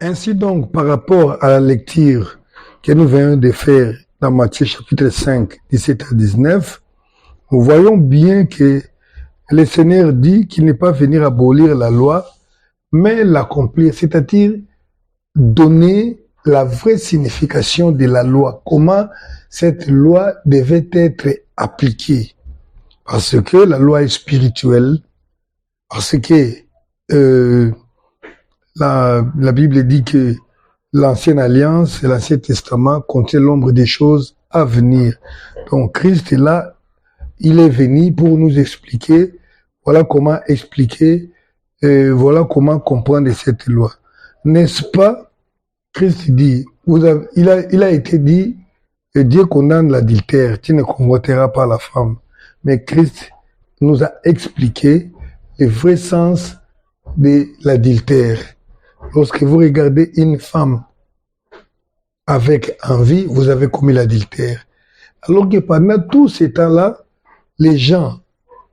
Ainsi donc, par rapport à la lecture que nous venons de faire dans Matthieu chapitre 5, 17 à 19, nous voyons bien que le Seigneur dit qu'il n'est pas venu abolir la loi, mais l'accomplir, c'est-à-dire donner la vraie signification de la loi, comment cette loi devait être appliquée. Parce que la loi est spirituelle, parce que la Bible dit que l'ancienne alliance et l'Ancien Testament contiennent l'ombre des choses à venir. Donc Christ est là, il est venu pour nous expliquer, voilà comment expliquer, voilà comment comprendre cette loi. N'est-ce pas? Christ dit, il a été dit, Dieu condamne l'adultère, tu ne convoiteras pas la femme. Mais Christ nous a expliqué le vrai sens de l'adultère. Lorsque vous regardez une femme avec envie, vous avez commis l'adultère. Alors que pendant tout ce temps-là, les gens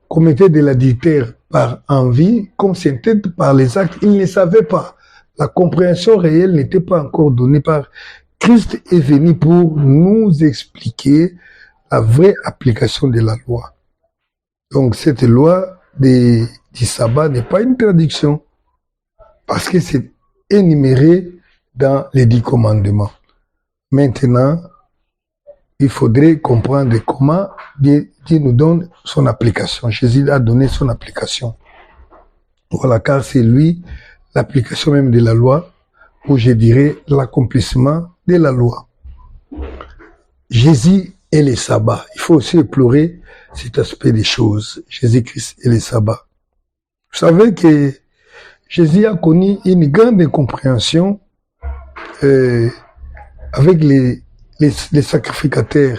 commettaient de l'adultère par envie, comme c'était par les actes, ils ne savaient pas. La compréhension réelle n'était pas encore donnée par Christ est venu pour nous expliquer la vraie application de la loi. Donc cette loi du sabbat n'est pas une traduction, parce que c'est énuméré dans les 10 commandements. Maintenant, il faudrait comprendre comment Dieu nous donne son application. Jésus a donné son application. Voilà, car c'est lui l'application même de la loi, ou je dirais l'accomplissement de la loi. Jésus et les sabbats. Il faut aussi explorer cet aspect des choses. Jésus-Christ et les sabbats. Vous savez que Jésus a connu une grande incompréhension avec les sacrificateurs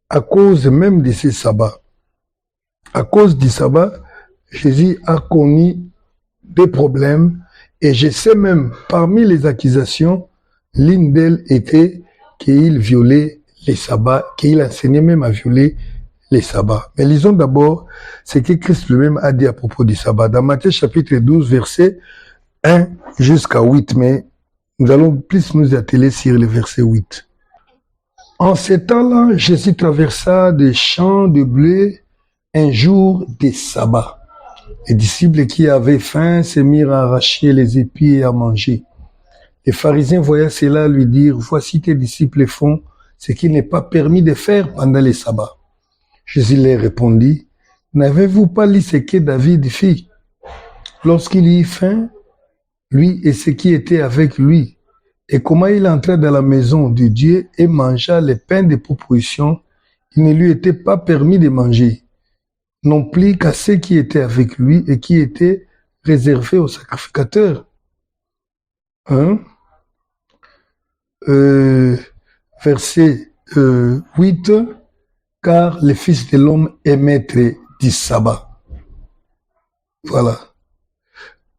à cause même de ces sabbats. À cause du sabbat, Jésus a connu des problèmes et je sais même, parmi les accusations, l'une d'elles était qu'il violait les sabbats, qu'il enseignait même à violer les sabbats. Mais lisons d'abord ce que Christ lui-même a dit à propos du sabbat. Dans Matthieu chapitre 12, verset 1 jusqu'à 8, mais nous allons plus nous atteler sur le verset 8. En ce temps-là, Jésus traversa des champs de blé un jour des sabbats. Les disciples qui avaient faim se mirent à arracher les épis et à manger. Les pharisiens voyant cela lui dirent, voici tes disciples font ce qu'il n'est pas permis de faire pendant les sabbats. Jésus leur répondit, n'avez-vous pas lu ce que David fit lorsqu'il eut faim, lui et ceux qui étaient avec lui, et comment il entra dans la maison de Dieu et mangea les pains de proposition, il ne lui était pas permis de manger, non plus qu'à ceux qui étaient avec lui et qui étaient réservés aux sacrificateurs. Verset 8, car le Fils de l'homme est maître du sabbat. Voilà.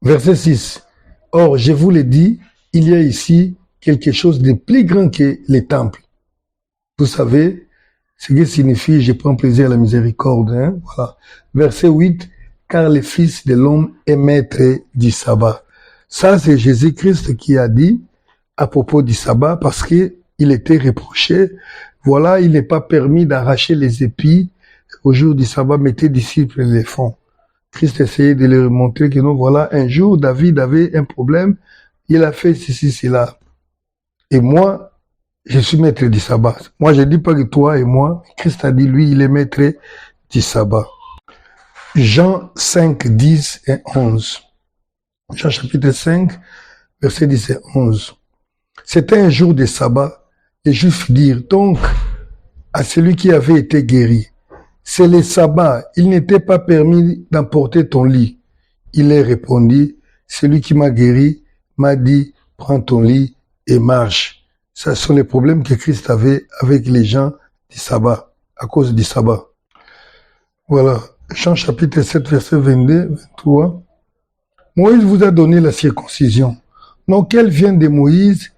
Verset 6, or je vous l'ai dit, il y a ici quelque chose de plus grand que les temples. Vous savez ce que signifie je prends plaisir à la miséricorde. Voilà. Verset 8, car le Fils de l'homme est maître du sabbat. Ça, c'est Jésus-Christ qui a dit à propos du sabbat parce qu'il était reproché. Voilà, il n'est pas permis d'arracher les épis au jour du sabbat, mais tes disciples les font. Christ essayait de leur montrer que non, voilà, un jour, David avait un problème, il a fait ceci, cela. Et moi, je suis maître du sabbat. Moi, je ne dis pas que toi et moi, Christ a dit, lui, il est maître du sabbat. Jean 5, 10 et 11. Jean chapitre 5, verset 10 et 11. C'était un jour de sabbat. Les Juifs dirent donc à celui qui avait été guéri, c'est le sabbat, il n'était pas permis d'emporter ton lit. Il leur répondit, celui qui m'a guéri m'a dit, prends ton lit et marche. Ce sont les problèmes que Christ avait avec les gens du sabbat, à cause du sabbat. Voilà, Jean chapitre 7, verset 22, 23. Moïse vous a donné la circoncision. Donc elle vient de Moïse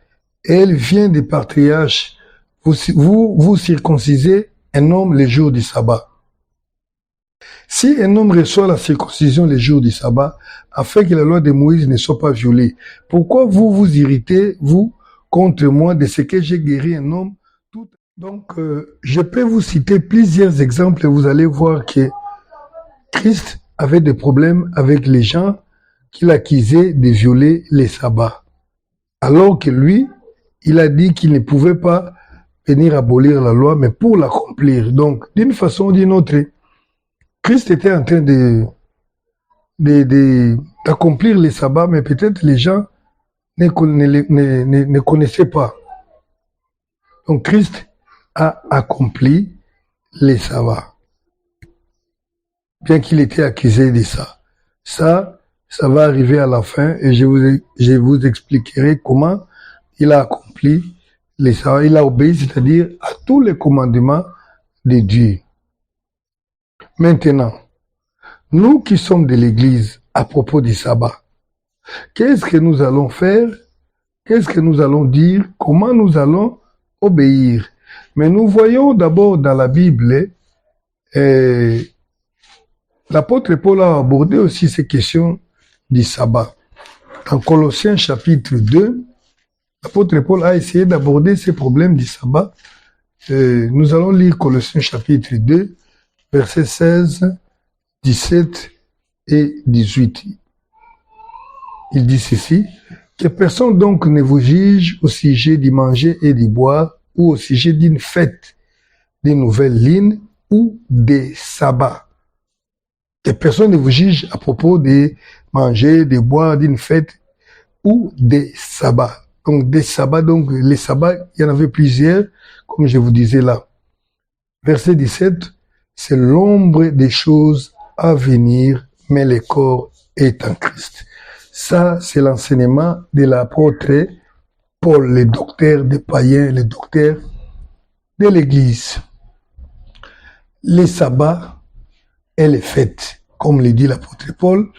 et elle vient des patriarches. Vous circoncisez un homme le jour du sabbat. Si un homme reçoit la circoncision les jours du sabbat, afin que la loi de Moïse ne soit pas violée, pourquoi vous vous irritez, vous, contre moi, de ce que j'ai guéri un homme? Donc, je peux vous citer plusieurs exemples et vous allez voir que Christ avait des problèmes avec les gens qu'il accusait de violer les sabbats. Alors que lui, il a dit qu'il ne pouvait pas venir abolir la loi, mais pour l'accomplir. Donc, d'une façon ou d'une autre, Christ était en train d'accomplir les sabbats, mais peut-être les gens ne connaissaient pas. Donc, Christ a accompli les sabbats, bien qu'il était accusé de ça. Ça va arriver à la fin et je vous expliquerai comment il a accompli les sabbats. Il a obéi, c'est-à-dire à tous les commandements de Dieu. Maintenant, nous qui sommes de l'Église, à propos du sabbat, qu'est-ce que nous allons faire? Qu'est-ce que nous allons dire? Comment nous allons obéir? Mais nous voyons d'abord dans la Bible, l'apôtre Paul a abordé aussi ces questions du sabbat. Dans Colossiens chapitre 2, l'apôtre Paul a essayé d'aborder ces problèmes du sabbat. Nous allons lire Colossiens chapitre 2, versets 16, 17 et 18. Il dit ceci: que personne donc ne vous juge au sujet du manger et du boire, ou au sujet d'une fête, d'une nouvelle lune ou des sabbats. Que personne ne vous juge à propos de manger, de boire, d'une fête ou des sabbats. Donc des sabbats, donc les sabbats, il y en avait plusieurs, comme je vous disais là. Verset 17, c'est l'ombre des choses à venir, mais le corps est en Christ. Ça, c'est l'enseignement de l'apôtre Paul, le docteur des païens, le docteur de l'Église. Les sabbats et les fêtes, comme le dit l'apôtre Paul,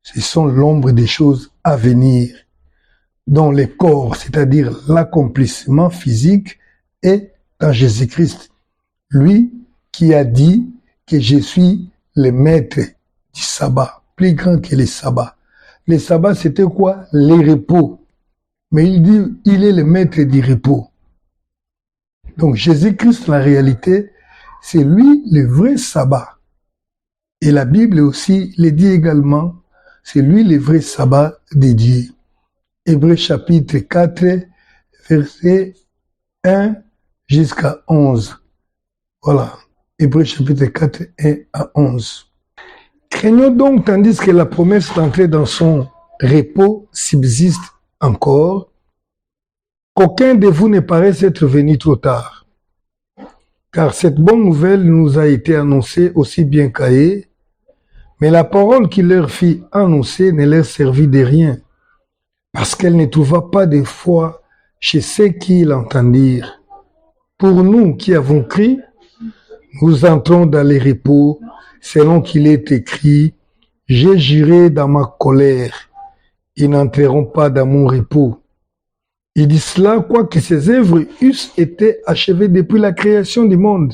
ce sont l'ombre des choses à venir, dont le corps, c'est-à-dire l'accomplissement physique, est dans Jésus-Christ. Lui qui a dit que je suis le maître du sabbat, plus grand que les sabbats. Les sabbats, c'était quoi? Les repos. Mais il dit, il est le maître du repos. Donc Jésus-Christ, la réalité, c'est lui le vrai sabbat. Et la Bible aussi le dit également, c'est lui le vrai sabbat de Dieu. Hébreux chapitre 4, verset 1 jusqu'à 11. Voilà. Hébreux chapitre 4, 1 à 11. Craignons donc, tandis que la promesse d'entrer dans son repos subsiste encore, qu'aucun de vous ne paraisse être venu trop tard. Car cette bonne nouvelle nous a été annoncée aussi bien qu'à eux, mais la parole qui leur fit annoncer ne leur servit de rien, parce qu'elle ne trouva pas de foi chez ceux qui l'entendirent. Pour nous qui avons cru, nous entrons dans les repos, selon qu'il est écrit, « J'ai juré dans ma colère, ils n'entreront pas dans mon repos. » Il dit cela, quoique ses œuvres eussent été achevées depuis la création du monde.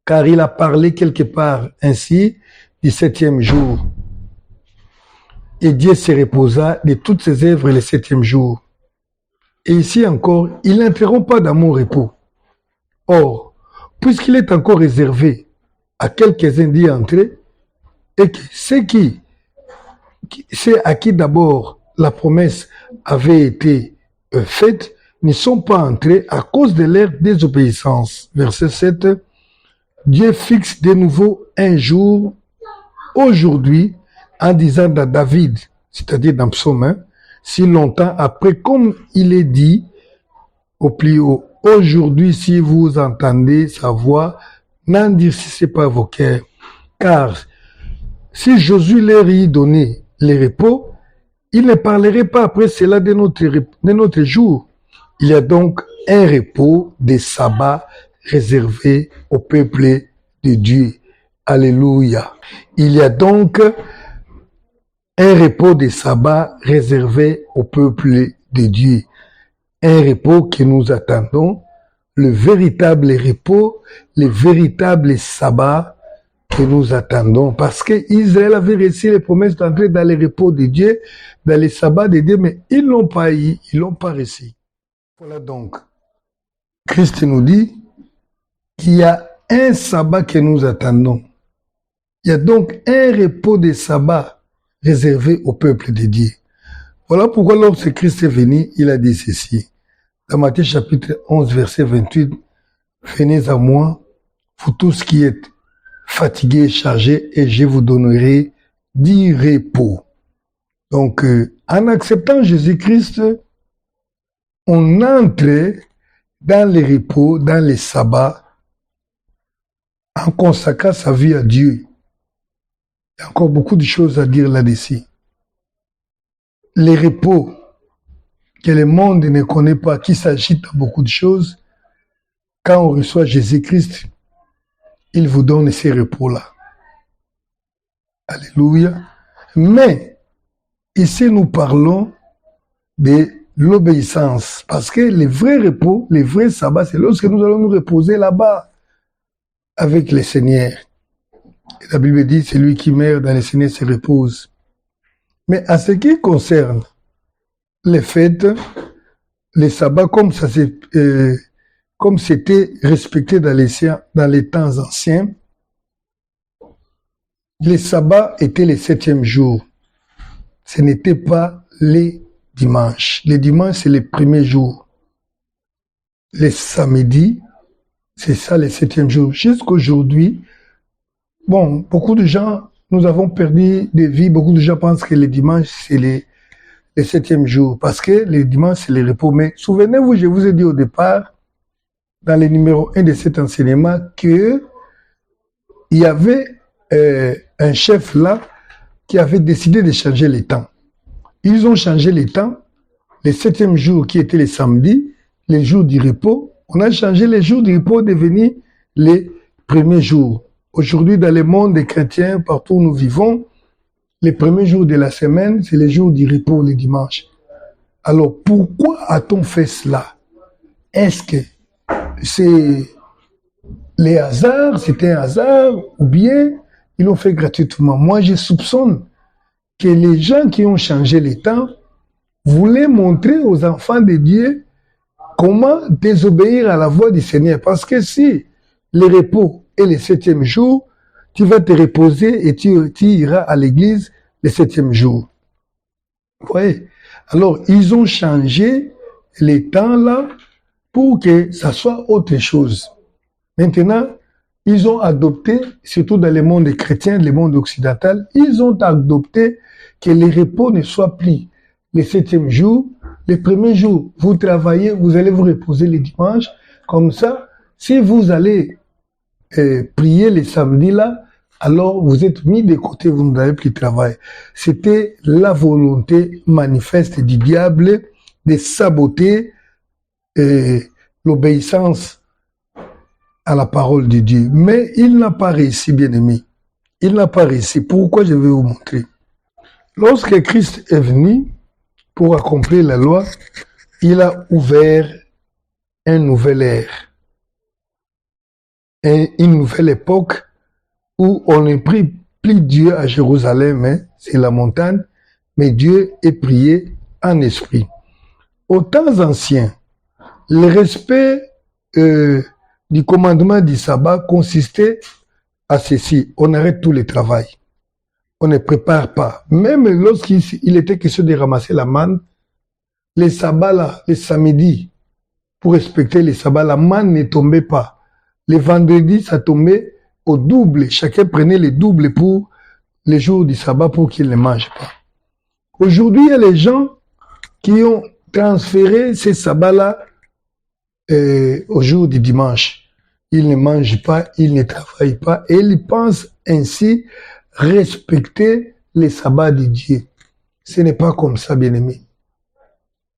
Car il a parlé quelque part ainsi du 7e jour. Et Dieu se reposa de toutes ses œuvres le 7e jour. Et ici encore, ils n'entreront pas dans mon repos. Or, puisqu'il est encore réservé à quelques-uns d'y entrer, et que c'est à qui d'abord la promesse avait été faite, ne sont pas entrés à cause de leur désobéissance. Verset 7, Dieu fixe de nouveau un jour, aujourd'hui, en disant à David, c'est-à-dire dans Psaume 1, si longtemps après, comme il est dit au plus haut, aujourd'hui, si vous entendez sa voix, n'endurcissez pas vos cœurs, car si Josué leur y donnait le repos, il ne parlerait pas après cela de notre jour. Il y a donc un repos des sabbats réservé au peuple de Dieu. Alléluia. Il y a donc un repos des sabbats réservé au peuple de Dieu. Un repos que nous attendons, le véritable repos, le véritable sabbat que nous attendons. Parce que Israël avait reçu les promesses d'entrer dans le repos de Dieu, dans les sabbats de Dieu, mais ils l'ont pas eu, ils l'ont pas reçu. Voilà donc. Christ nous dit qu'il y a un sabbat que nous attendons. Il y a donc un repos de sabbat réservé au peuple de Dieu. Voilà pourquoi lorsque Christ est venu, il a dit ceci. Dans Matthieu chapitre 11, verset 28, « Venez à moi, vous tous qui êtes fatigués et chargés, et je vous donnerai du repos. » Donc, en acceptant Jésus-Christ, on entre dans les repos, dans les sabbats, en consacrant sa vie à Dieu. Il y a encore beaucoup de choses à dire là-dessus. Les repos que le monde ne connaît pas, qui s'agite à beaucoup de choses, quand on reçoit Jésus-Christ, il vous donne ces repos-là. Alléluia. Mais, ici nous parlons de l'obéissance. Parce que les vrais repos, les vrais sabbats, c'est lorsque nous allons nous reposer là-bas avec le Seigneur. Et la Bible dit, celui qui meurt dans le Seigneur se repose. Mais en ce qui concerne les fêtes, les sabbats, comme c'était respecté dans les temps anciens, les sabbats étaient les 7e jours. Ce n'était pas les dimanches. Les dimanches, c'est les premiers jours. Les samedis, c'est ça les 7e jours. Jusqu'aujourd'hui, bon, beaucoup de gens, nous avons perdu des vies. Beaucoup de gens pensent que les dimanches, c'est les 7e jours. Parce que les dimanches, c'est les repos. Mais souvenez-vous, je vous ai dit au départ, dans le numéro 1 de cet enseignement, que il y avait un chef là qui avait décidé de changer les temps. Ils ont changé les temps. Les 7e jours qui étaient les samedis, les jours du repos, on a changé les jours du repos devenir les premiers jours. Aujourd'hui, dans le monde des chrétiens, partout où nous vivons, les premiers jours de la semaine, c'est les jours du repos, les dimanches. Alors, pourquoi a-t-on fait cela? Est-ce que c'est les hasards, c'était un hasard, ou bien ils l'ont fait gratuitement? Moi, je soupçonne que les gens qui ont changé les temps voulaient montrer aux enfants de Dieu comment désobéir à la voix du Seigneur. Parce que si le repos est le 7e jour, tu vas te reposer et tu iras à l'église le 7e jour. Vous voyez? Alors, ils ont changé les temps là pour que ça soit autre chose. Maintenant, ils ont adopté, surtout dans le monde chrétien, le monde occidental, ils ont adopté que les repos ne soient plus les 7e jours. Les premiers jours, vous travaillez, vous allez vous reposer les dimanches. Comme ça, si vous allez prier les samedis là, alors vous êtes mis de côté, vous n'avez plus travailler. C'était la volonté manifeste du diable de saboter l'obéissance à la parole de Dieu. Mais il n'a pas réussi, bien-aimé. Il n'a pas réussi. Pourquoi? Je vais vous montrer. Lorsque Christ est venu pour accomplir la loi, il a ouvert un nouvel ère. Une nouvelle époque où on ne prie plus Dieu à Jérusalem, hein, c'est la montagne, mais Dieu est prié en esprit. Aux temps anciens, le respect du commandement du sabbat consistait à ceci: on arrête tout le travail, on ne prépare pas. Même lorsqu'il était question de ramasser la manne, les sabbats là, les samedis, pour respecter les sabbats, la manne ne tombait pas. Les vendredis, ça tombait au double. Chacun prenait les doubles pour les jours du sabbat pour qu'ils ne mangent pas. Aujourd'hui, il y a les gens qui ont transféré ces sabbats-là au jour du dimanche. Ils ne mangent pas, ils ne travaillent pas et ils pensent ainsi respecter les sabbats de Dieu. Ce n'est pas comme ça, bien-aimé.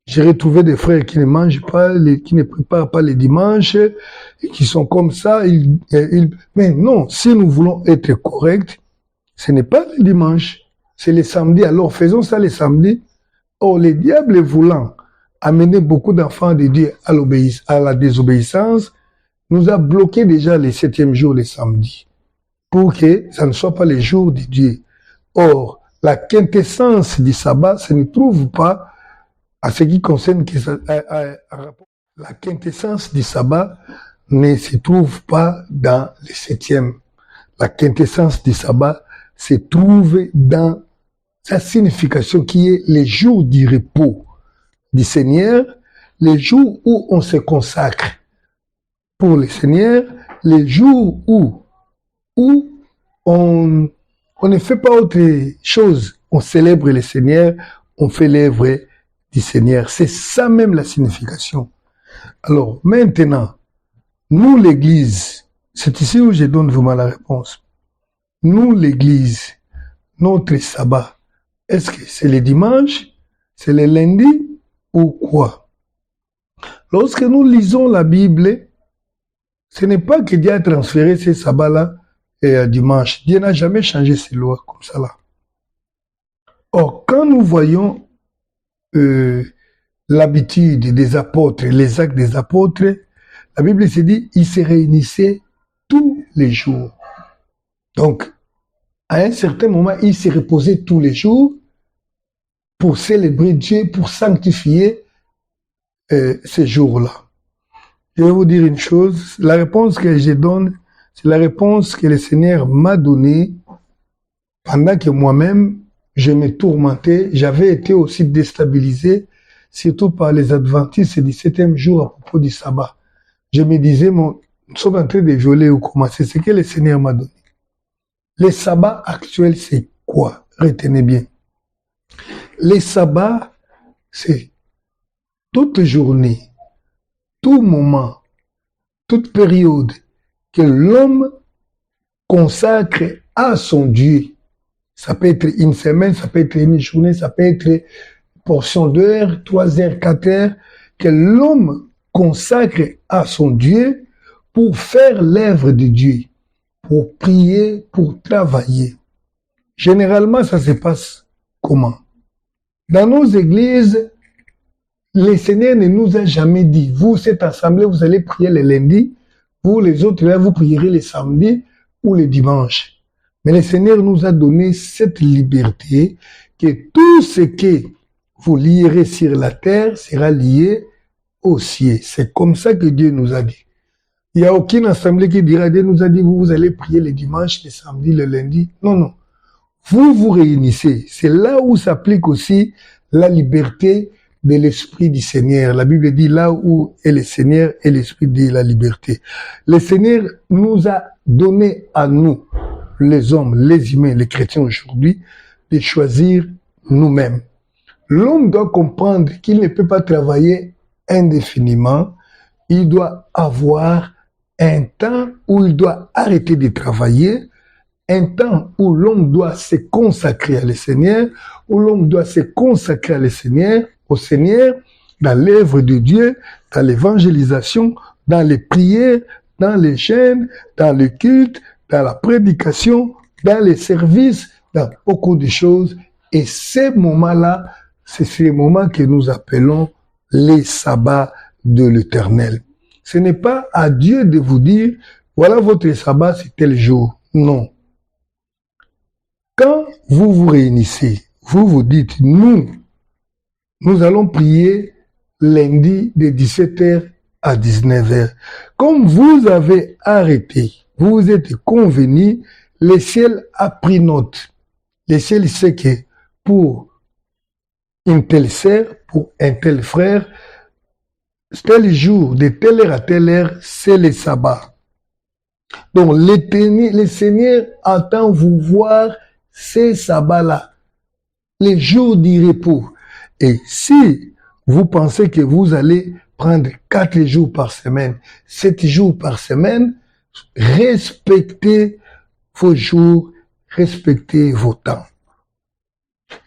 J'ai retrouvé des frères qui ne mangent pas, qui ne préparent pas les dimanches, et qui sont comme ça. Mais non, si nous voulons être corrects, ce n'est pas le dimanche, c'est les samedis. Alors faisons ça les samedis. Oh, le diable voulant amener beaucoup d'enfants de Dieu à la désobéissance, nous a bloqué déjà les 7e jours, les samedis. pour que ça ne soit pas les jours de Dieu. Or, la quintessence du sabbat se ne trouve pas à ce qui concerne la quintessence du sabbat ne se trouve pas dans le 7e. La quintessence du sabbat se trouve dans sa signification qui est les jours du repos du Seigneur, les jours où on se consacre pour le Seigneur, les jours où on ne fait pas autre chose, on célèbre le Seigneur, on fait l'œuvre du Seigneur. C'est ça même la signification. Alors maintenant, nous l'Église, c'est ici où je donne vraiment la réponse. Nous l'Église, notre sabbat, est-ce que c'est le dimanche, c'est le lundi ou quoi? Lorsque nous lisons la Bible, ce n'est pas que Dieu a transféré ces sabbats-là et dimanche. Dieu n'a jamais changé ses lois comme ça là. Or, quand nous voyons l'habitude des apôtres, les actes des apôtres, la Bible se dit, ils se réunissaient tous les jours. Donc, à un certain moment, ils se reposaient tous les jours pour célébrer Dieu, pour sanctifier ces jours-là. Je vais vous dire une chose, la réponse que je donne, c'est la réponse que le Seigneur m'a donnée pendant que moi-même, je me tourmentais, j'avais été aussi déstabilisé, surtout par les adventistes du 7e jour à propos du sabbat. Je me disais, nous sommes en train de violer ou commencer, c'est ce que le Seigneur m'a donné. Le sabbat actuel, c'est quoi? Retenez bien. Le sabbat, c'est toute journée, tout moment, toute période que l'homme consacre à son Dieu. Ça peut être une semaine, ça peut être une journée, ça peut être une portion d'heures, 3 heures, 4 heures, que l'homme consacre à son Dieu pour faire l'œuvre de Dieu, pour prier, pour travailler. Généralement, ça se passe comment? Dans nos églises, le Seigneur ne nous a jamais dit, vous, cette assemblée, vous allez prier le lundi, vous, les autres, là, vous prierez le samedi ou le dimanche. Mais le Seigneur nous a donné cette liberté que tout ce que vous lierez sur la terre sera lié au ciel. C'est comme ça que Dieu nous a dit. Il n'y a aucune assemblée qui dira, Dieu nous a dit, vous allez prier le dimanche, le samedi, le lundi. Non, non. Vous vous réunissez. C'est là où s'applique aussi la liberté de l'Esprit du Seigneur. La Bible dit là où est le Seigneur et l'Esprit de la liberté. Le Seigneur nous a donné à nous, les hommes, les humains, les chrétiens aujourd'hui, de choisir nous-mêmes. L'homme doit comprendre qu'il ne peut pas travailler indéfiniment. Il doit avoir un temps où il doit arrêter de travailler, un temps où l'homme doit se consacrer à le Seigneur, où l'homme doit se consacrer à le Seigneur, au Seigneur, dans l'œuvre de Dieu, dans l'évangélisation, dans les prières, dans les jeûnes, dans le culte, dans la prédication, dans les services, dans beaucoup de choses. Et ces moments-là, c'est ces moments que nous appelons les sabbats de l'Éternel. Ce n'est pas à Dieu de vous dire, voilà votre sabbat, c'est tel jour. Non. Quand vous vous réunissez, vous vous dites, nous allons prier lundi de 17h à 19h. Comme vous avez arrêté, vous vous êtes convenu, le ciel a pris note. Le ciel sait que pour une telle sœur, pour un tel frère, tel jour, de telle heure à telle heure, c'est le sabbat. Donc, le Seigneur attend vous voir ces sabbats-là, les jours du repos. Et si vous pensez que vous allez prendre 4 jours par semaine, 7 jours par semaine, respectez vos jours, respectez vos temps.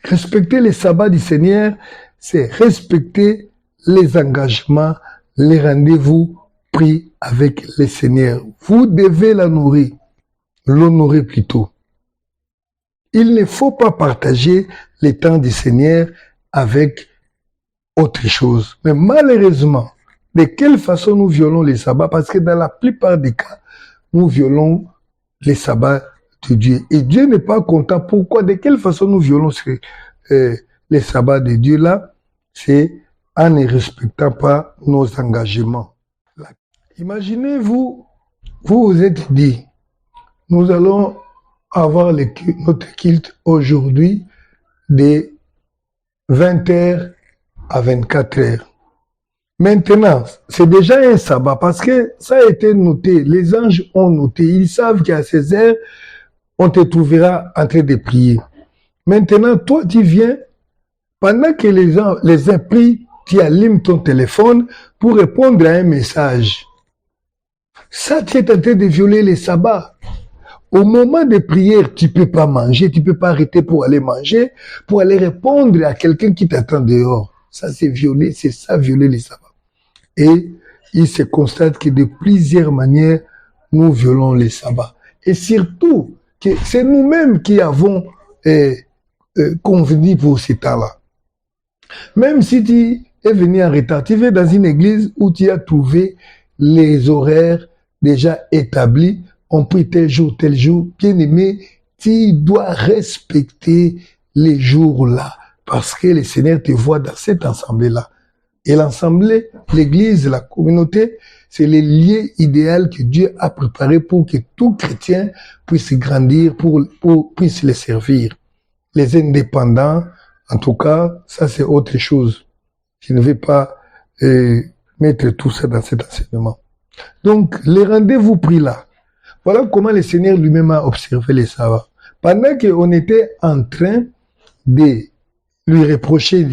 Respecter les sabbats du Seigneur, c'est respecter les engagements, les rendez-vous pris avec le Seigneur. Vous devez l'honorer plutôt. Il ne faut pas partager les temps du Seigneur avec autre chose. Mais malheureusement, de quelle façon nous violons les sabbats? Parce que dans la plupart des cas, nous violons les sabbats de Dieu. Et Dieu n'est pas content. Pourquoi? De quelle façon nous violons les sabbats de Dieu là? C'est en ne respectant pas nos engagements. Imaginez-vous, vous vous êtes dit, nous allons avoir notre culte aujourd'hui de 20h à 24h. Maintenant, c'est déjà un sabbat parce que ça a été noté. Les anges ont noté. Ils savent qu'à ces heures, on te trouvera en train de prier. Maintenant, toi, tu viens, pendant que les gens prient, tu allumes ton téléphone pour répondre à un message. Ça, tu es en train de violer les sabbats. Au moment de prière, tu peux pas manger, tu peux pas arrêter pour aller manger, pour aller répondre à quelqu'un qui t'attend dehors. Ça, c'est violer, c'est ça, violer les sabbats. Et il se constate que de plusieurs manières, nous violons les sabbats. Et surtout, que c'est nous-mêmes qui avons convenu pour ce temps-là. Même si tu es venu en retard, tu vas dans une église où tu as trouvé les horaires déjà établis, on prie tel jour, bien aimé, tu dois respecter les jours-là, parce que le Seigneur te voit dans cette assemblée-là. Et l'assemblée, l'église, la communauté, c'est le lieu idéal que Dieu a préparé pour que tout chrétien puisse grandir, puisse les servir. Les indépendants, en tout cas, ça c'est autre chose. Je ne vais pas mettre tout ça dans cet enseignement. Donc, les rendez-vous pris là, voilà comment le Seigneur lui-même a observé les sabbats. Pendant qu'on était en train de lui reprocher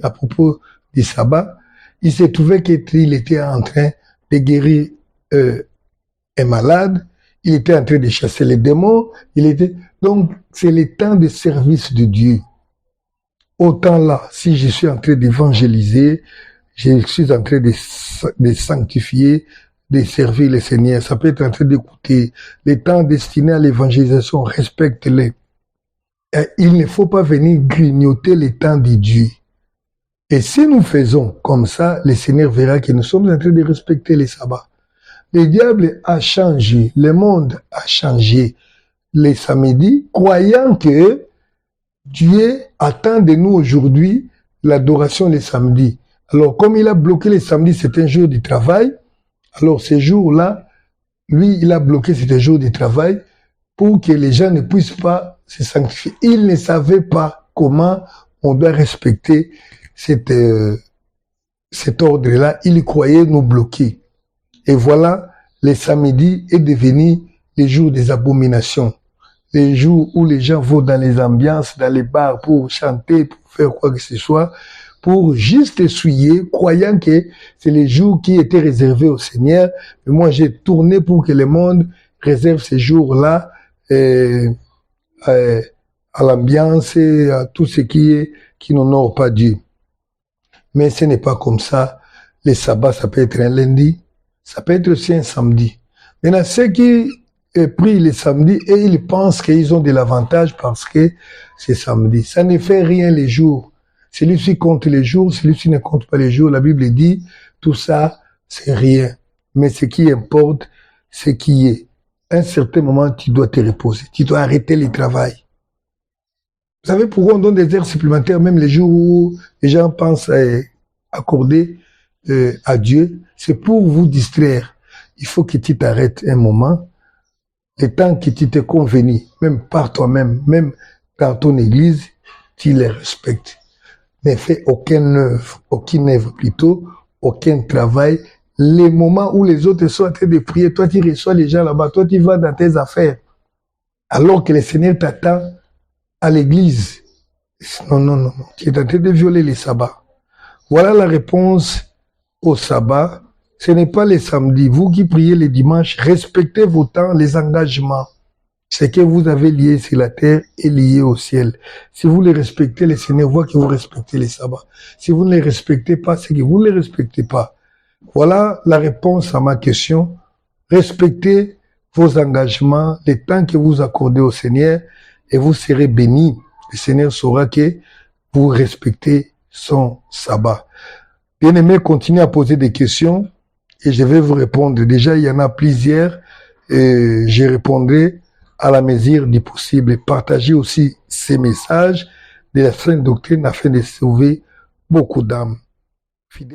à propos du sabbat, il s'est trouvé qu'il était en train de guérir un malade, il était en train de chasser les démons, donc c'est le temps de service de Dieu. Autant là, si je suis en train d'évangéliser, je suis en train de sanctifier, de servir le Seigneur, ça peut être en train d'écouter. Les temps destinés à l'évangélisation, respecte-les. Il ne faut pas venir grignoter les temps de Dieu. Et si nous faisons comme ça, le Seigneur verra que nous sommes en train de respecter les sabbats. Le diable a changé, le monde a changé les samedis, croyant que Dieu attend de nous aujourd'hui l'adoration les samedis. Alors, comme il a bloqué les samedis, c'est un jour de travail. Alors, ces jours-là, lui, il a bloqué cet jour de travail pour que les gens ne puissent pas se sanctifier. Il ne savait pas comment on doit respecter cet ordre-là. Il croyait nous bloquer. Et voilà, les samedis est devenu les jours des abominations. Les jours où les gens vont dans les ambiances, dans les bars pour chanter, pour faire quoi que ce soit, pour juste essuyer, croyant que c'est les jours qui étaient réservés au Seigneur. Mais moi, j'ai tourné pour que le monde réserve ces jours-là à l'ambiance et à tout ce qui n'honore pas Dieu. Mais ce n'est pas comme ça. Les sabbats, ça peut être un lundi, ça peut être aussi un samedi. Maintenant, ceux qui prient les samedis et ils pensent qu'ils ont de l'avantage parce que c'est samedi. Ça ne fait rien les jours. Celui-ci compte les jours, celui-ci ne compte pas les jours. La Bible dit, tout ça, c'est rien. Mais ce qui importe, c'est qui est. À un certain moment, tu dois te reposer. Tu dois arrêter le travail. Vous savez pourquoi on donne des heures supplémentaires, même les jours où les gens pensent accorder à Dieu? C'est pour vous distraire. Il faut que tu t'arrêtes un moment. Le temps que tu t'es convenu, même par toi-même, même dans ton église, tu les respectes. Ne fais aucune œuvre plutôt, aucun travail. Les moments où les autres sont en train de prier, toi tu reçois les gens là-bas, toi tu vas dans tes affaires. Alors que le Seigneur t'attend à l'église. Non. Tu es en train de violer les sabbats. Voilà la réponse au sabbat. Ce n'est pas les samedis. Vous qui priez les dimanches, respectez vos temps, les engagements. Ce que vous avez lié sur la terre est lié au ciel. Si vous les respectez, le Seigneur voit que vous respectez les sabbats. Si vous ne les respectez pas, c'est que vous ne les respectez pas. Voilà la réponse à ma question. Respectez vos engagements, les temps que vous accordez au Seigneur, et vous serez bénis. Le Seigneur saura que vous respectez son sabbat. Bien-aimés, continuez à poser des questions et je vais vous répondre. Déjà, il y en a plusieurs et je répondrai à la mesure du possible. Partagez aussi ces messages de la Sainte Doctrine afin de sauver beaucoup d'âmes. Fidèles.